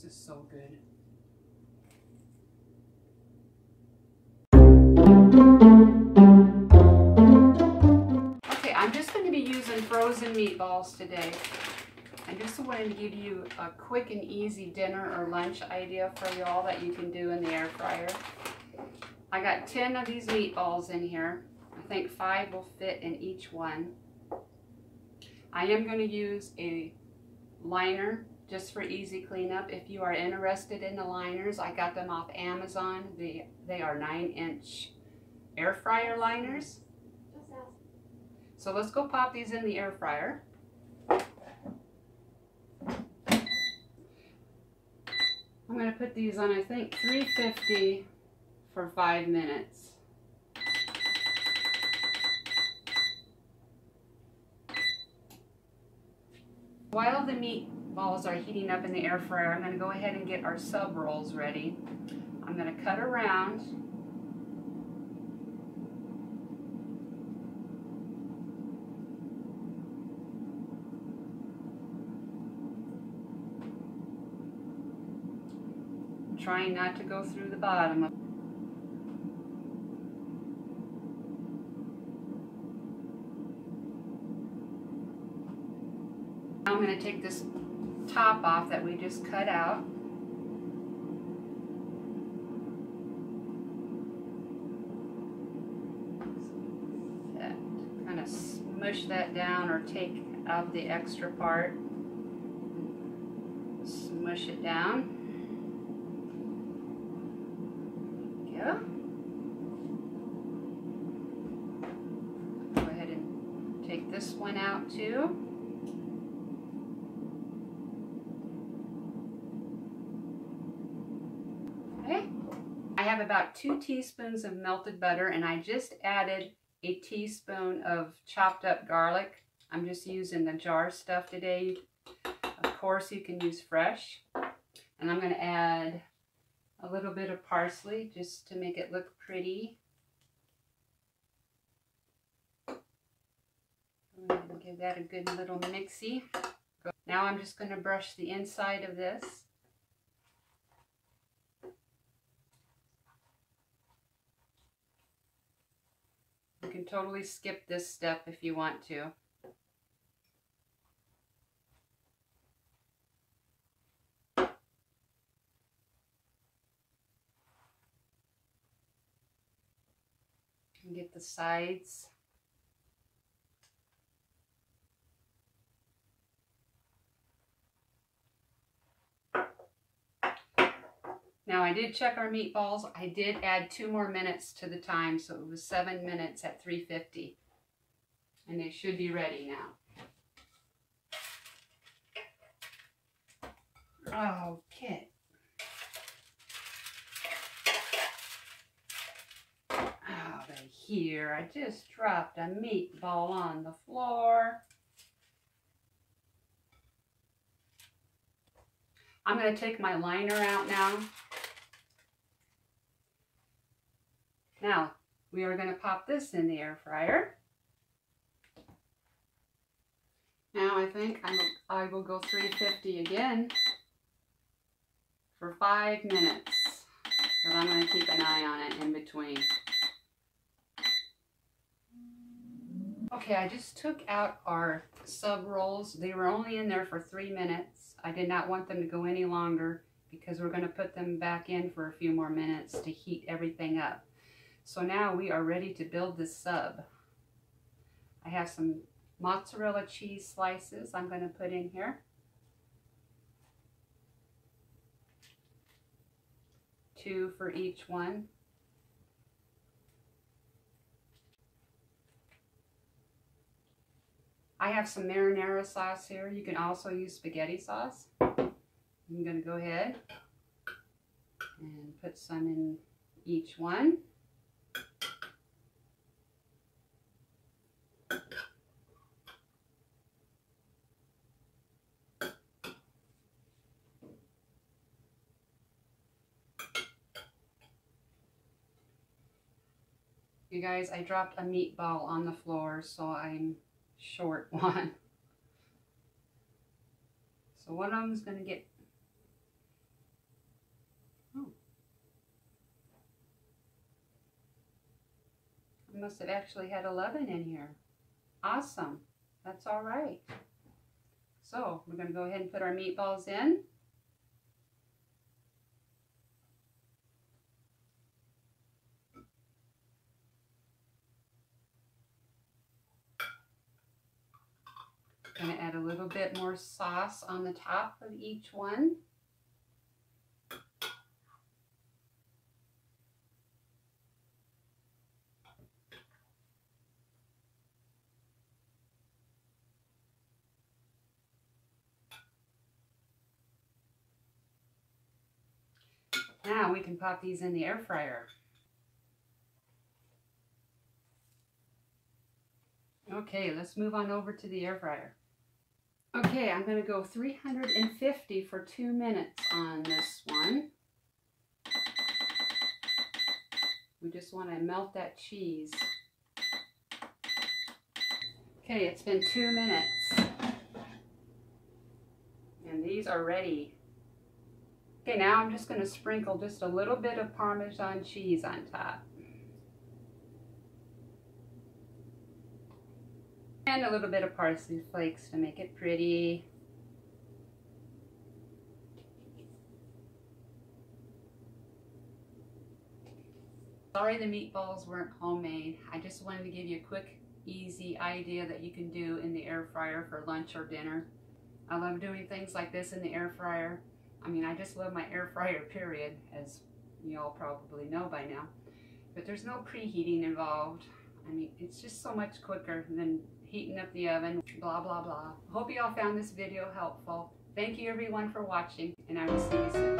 is so good. Okay, I'm just going to be using frozen meatballs today. I just wanted to give you a quick and easy dinner or lunch idea for y'all that you can do in the air fryer. I got 10 of these meatballs in here. I think 5 will fit in each one. I am going to use a liner just for easy cleanup. If you are interested in the liners, I got them off Amazon. They are 9-inch air fryer liners. So let's go pop these in the air fryer. I'm going to put these on, I think, 350 for 5 minutes. While the meatballs are heating up in the air fryer, I'm going to go ahead and get our sub rolls ready. I'm going to cut around. Trying not to go through the bottom of I'm going to take this top off that we just cut out. Kind of smush that down or take out the extra part. Smush it down. There we go. Go ahead and take this one out too. I have about 2 teaspoons of melted butter, and I just added a teaspoon of chopped up garlic. I'm just using the jar stuff today. Of course, you can use fresh. And I'm going to add a little bit of parsley just to make it look pretty. I'm going to give that a good little mixy. Now I'm just going to brush the inside of this. You can totally skip this step if you want to. And get the sides. Now I did check our meatballs. I did add 2 more minutes to the time, so it was 7 minutes at 350. And they should be ready now. Okay. Out of here. I just dropped a meatball on the floor. I'm going to take my liner out now. Now, we are going to pop this in the air fryer. Now I think I will go 350 again for 5 minutes. But I'm going to keep an eye on it in between. Okay, I just took out our sub rolls. They were only in there for 3 minutes. I did not want them to go any longer because we're going to put them back in for a few more minutes to heat everything up. So now we are ready to build this sub. I have some mozzarella cheese slices I'm going to put in here. 2 for each one. I have some marinara sauce here. You can also use spaghetti sauce. I'm going to go ahead and put some in each one. You guys, I dropped a meatball on the floor, so I'm short one. So one of them is going to get must have actually had 11 in here. Awesome. That's all right. So we're going to go ahead and put our meatballs in. Going to add a little bit more sauce on the top of each one. Now we can pop these in the air fryer. Okay, let's move on over to the air fryer. Okay, I'm going to go 350 for 2 minutes on this one. We just want to melt that cheese. Okay, it's been 2 minutes. And these are ready. Okay, now I'm just going to sprinkle just a little bit of Parmesan cheese on top. And a little bit of parsley flakes to make it pretty. Sorry the meatballs weren't homemade. I just wanted to give you a quick, easy idea that you can do in the air fryer for lunch or dinner. I love doing things like this in the air fryer. I mean, I just love my air fryer, period, as you all probably know by now. But there's no preheating involved. I mean, it's just so much quicker than heating up the oven, blah, blah, blah. Hope you all found this video helpful. Thank you everyone for watching, and I will see you soon.